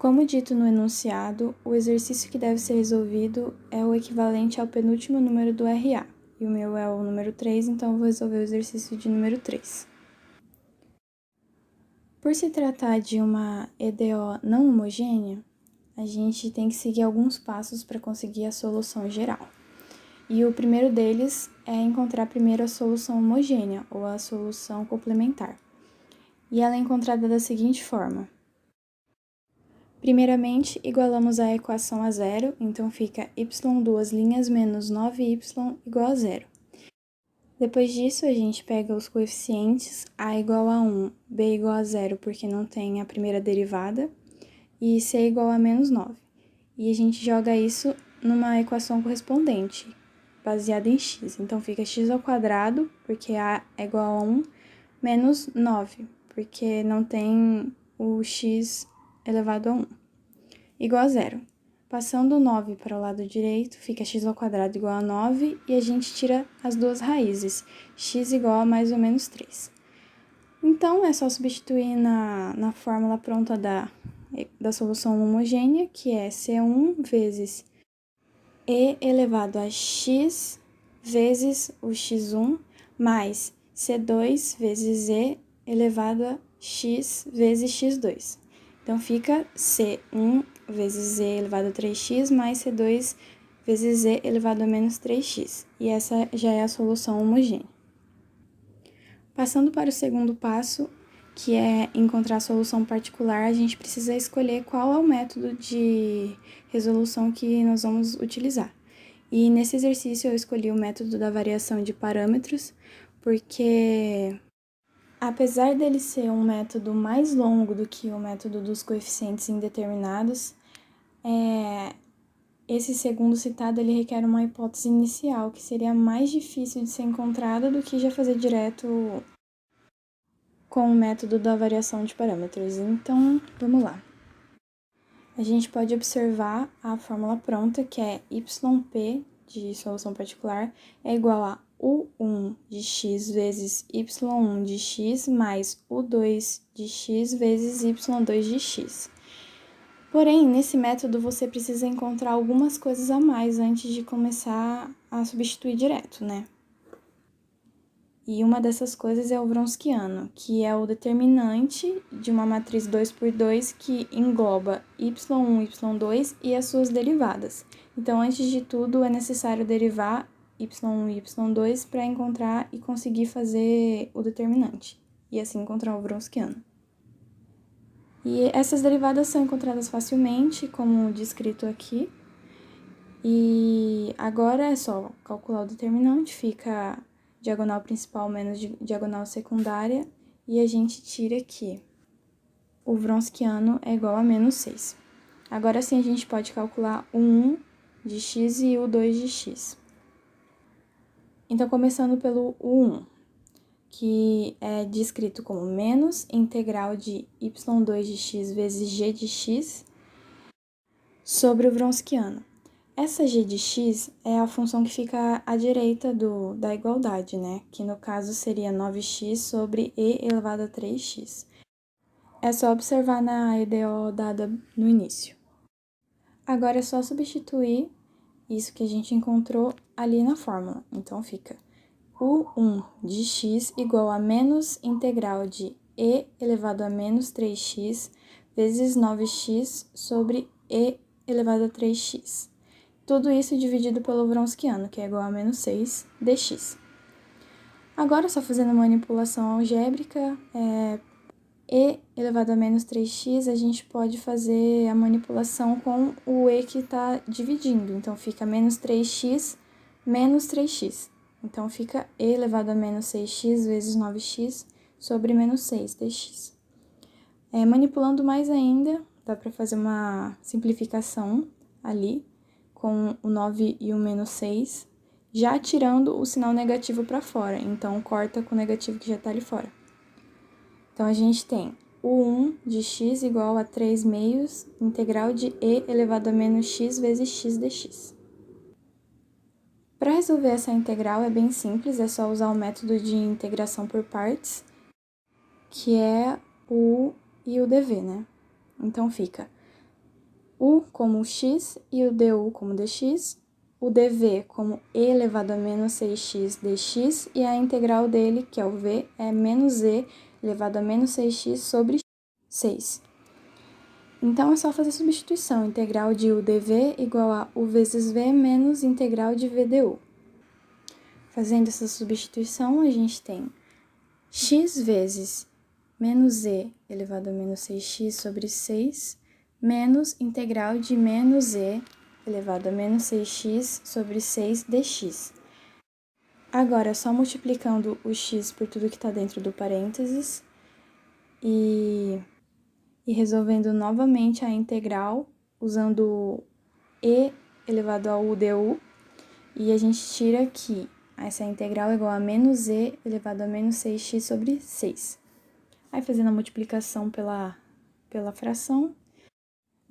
Como dito no enunciado, o exercício que deve ser resolvido é o equivalente ao penúltimo número do RA. E o meu é o número 3, então eu vou resolver o exercício de número 3. Por se tratar de uma EDO não homogênea, a gente tem que seguir alguns passos para conseguir a solução geral. E o primeiro deles é encontrar primeiro a solução homogênea, ou a solução complementar. E ela é encontrada da seguinte forma. Primeiramente, igualamos a equação a zero, então fica y2' menos 9y igual a zero. Depois disso, a gente pega os coeficientes a igual a 1, b igual a zero porque não tem a primeira derivada, e c igual a menos 9. E a gente joga isso numa equação correspondente, baseada em x. Então fica x ao quadrado, porque a é igual a 1, menos 9, porque não tem o x elevado a 1, igual a zero. Passando o 9 para o lado direito, fica x ao quadrado igual a 9, e a gente tira as duas raízes, x igual a mais ou menos 3. Então, é só substituir na fórmula pronta da solução homogênea, que é C1 vezes e elevado a x vezes o x1, mais C2 vezes e elevado a x vezes x2. Então, fica C1 vezes e elevado a 3x mais C2 vezes e elevado a menos 3x. E essa já é a solução homogênea. Passando para o segundo passo, que é encontrar a solução particular, a gente precisa escolher qual é o método de resolução que nós vamos utilizar. E nesse exercício eu escolhi o método da variação de parâmetros, porque apesar dele ser um método mais longo do que o método dos coeficientes indeterminados, esse segundo citado ele requer uma hipótese inicial, que seria mais difícil de ser encontrada do que já fazer direto com o método da variação de parâmetros. Então, vamos lá. A gente pode observar a fórmula pronta, que é yp de solução particular é igual a u1 de x vezes y1 de x mais u2 de x vezes y2 de x. Porém, nesse método você precisa encontrar algumas coisas a mais antes de começar a substituir direto, né? E uma dessas coisas é o Wronskiano, que é o determinante de uma matriz 2×2 que engloba y1, y2 e as suas derivadas. Então, antes de tudo, é necessário derivar y1 e y2 para encontrar e conseguir fazer o determinante, e assim encontrar o Wronskiano. E essas derivadas são encontradas facilmente, como descrito aqui. E agora é só calcular o determinante, fica diagonal principal menos diagonal secundária, e a gente tira aqui. O Wronskiano é igual a menos 6. Agora sim a gente pode calcular o 1 de x e o 2 de x. Então, começando pelo U1, que é descrito como menos integral de y2 de x vezes g de x sobre o Wronskiano. Essa g de x é a função que fica à direita da igualdade, né? Que no caso seria 9x sobre e elevado a 3x. É só observar na EDO dada no início. Agora é só substituir isso que a gente encontrou ali na fórmula. Então fica u1 de x igual a menos integral de e elevado a menos 3x vezes 9x sobre e elevado a 3x. Tudo isso dividido pelo Wronskiano, que é igual a menos 6 dx. Agora, só fazendo manipulação algébrica, e elevado a menos 3x, a gente pode fazer a manipulação com o e que está dividindo. Então, fica menos 3x menos 3x. Então, fica e elevado a menos 6x vezes 9x sobre menos 6 dx. Manipulando mais ainda, dá para fazer uma simplificação ali, com o 9 e o menos 6, já tirando o sinal negativo para fora. Então, corta com o negativo que já está ali fora. Então, a gente tem o 1 de x igual a 3 meios integral de e elevado a menos x vezes x dx. Para resolver essa integral é bem simples, é só usar o método de integração por partes, que é o u e o dv, né? Então, fica u como x e o du como dx, o dv como e elevado a menos 6x dx, e a integral dele, que é o v, é menos e elevado a menos 6x sobre 6. Então, é só fazer substituição. Integral de u dv igual a u vezes v menos integral de v du. Fazendo essa substituição, a gente tem x vezes menos e elevado a menos 6x sobre 6, menos integral de menos e elevado a menos 6x sobre 6 dx. Agora, só multiplicando o x por tudo que está dentro do parênteses e resolvendo novamente a integral, usando e elevado a u du, e a gente tira que essa integral é igual a menos e elevado a menos 6x sobre 6. Aí, fazendo a multiplicação pela fração,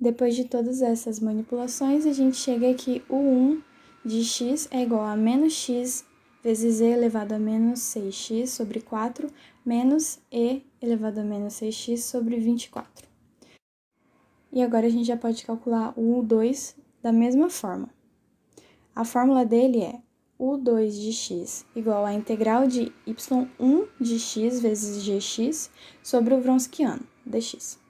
depois de todas essas manipulações, a gente chega que o 1 de x é igual a menos x vezes e elevado a menos 6x sobre 4, menos e elevado a menos 6x sobre 24. E agora a gente já pode calcular o U2 da mesma forma. A fórmula dele é U2 de x igual à integral de y1 de x vezes gx sobre o Wronskiano, dx.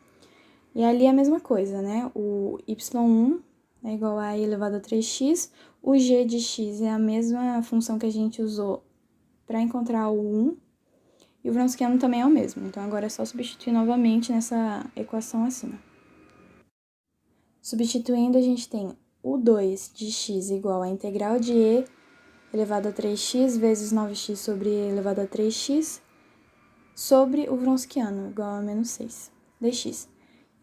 E ali é a mesma coisa, né? O y1 é igual a e elevado a 3x, o g de x é a mesma função que a gente usou para encontrar o 1, e o Wronskiano também é o mesmo. Então, agora é só substituir novamente nessa equação acima. Substituindo, a gente tem U2 de x igual a integral de e elevado a 3x vezes 9x sobre e elevado a 3x sobre o Wronskiano, igual a menos 6 dx.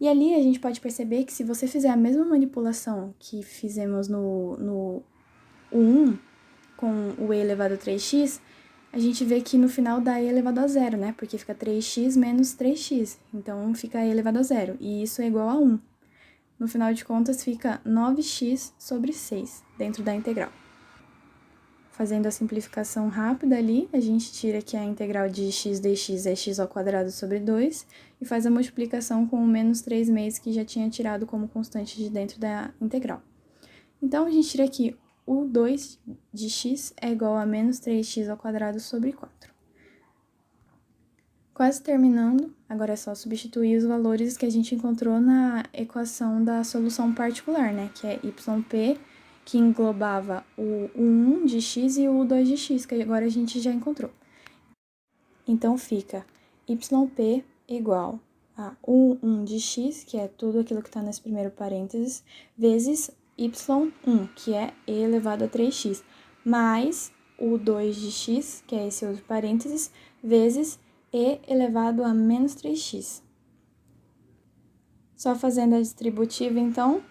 E ali a gente pode perceber que se você fizer a mesma manipulação que fizemos no 1 com o e elevado a 3x, a gente vê que no final dá e elevado a 0, né? Porque fica 3x menos 3x, então fica e elevado a 0, e isso é igual a 1. No final de contas, fica 9x sobre 6 dentro da integral. Fazendo a simplificação rápida ali, a gente tira que a integral de x dx é x ao quadrado sobre 2 e faz a multiplicação com o menos 3/2 que já tinha tirado como constante de dentro da integral. Então, a gente tira aqui o 2 de x é igual a menos 3x ao quadrado sobre 4. Quase terminando, agora é só substituir os valores que a gente encontrou na equação da solução particular, né? Que é yp, que englobava o U1 de x e o U2 de x, que agora a gente já encontrou. Então, fica yp igual a U1 de x, que é tudo aquilo que está nesse primeiro parênteses, vezes y1, que é e elevado a 3x, mais o 2 de x, que é esse outro parênteses, vezes e elevado a menos 3x. Só fazendo a distributiva, então,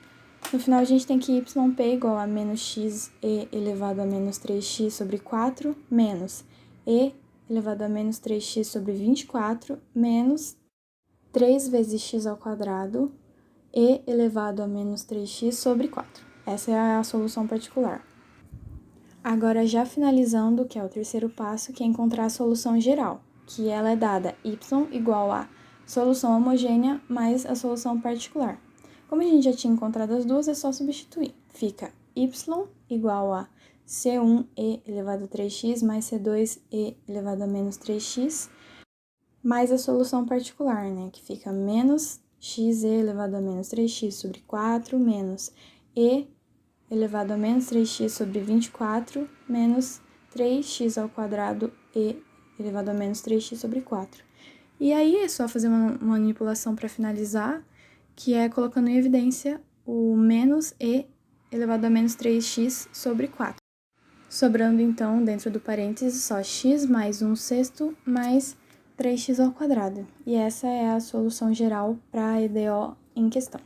no final a gente tem que yp igual a menos x e elevado a menos 3x sobre 4, menos e elevado a menos 3x sobre 24, menos 3 vezes x ao quadrado e elevado a menos 3x sobre 4. Essa é a solução particular. Agora, já finalizando, que é o terceiro passo, que é encontrar a solução geral, que ela é dada y igual a solução homogênea mais a solução particular. Como a gente já tinha encontrado as duas, é só substituir. Fica y igual a c1e elevado a 3x mais c2e elevado a menos 3x, mais a solução particular, né, que fica menos xe elevado a menos 3x sobre 4, menos e elevado a menos 3x sobre 24, menos 3x ao quadrado e elevado a menos 3x sobre 4. E aí é só fazer uma manipulação para finalizar, que é colocando em evidência o menos e elevado a menos 3x sobre 4. Sobrando, então, dentro do parênteses, só x mais 1/6 mais 3x ao quadrado. E essa é a solução geral para a EDO em questão.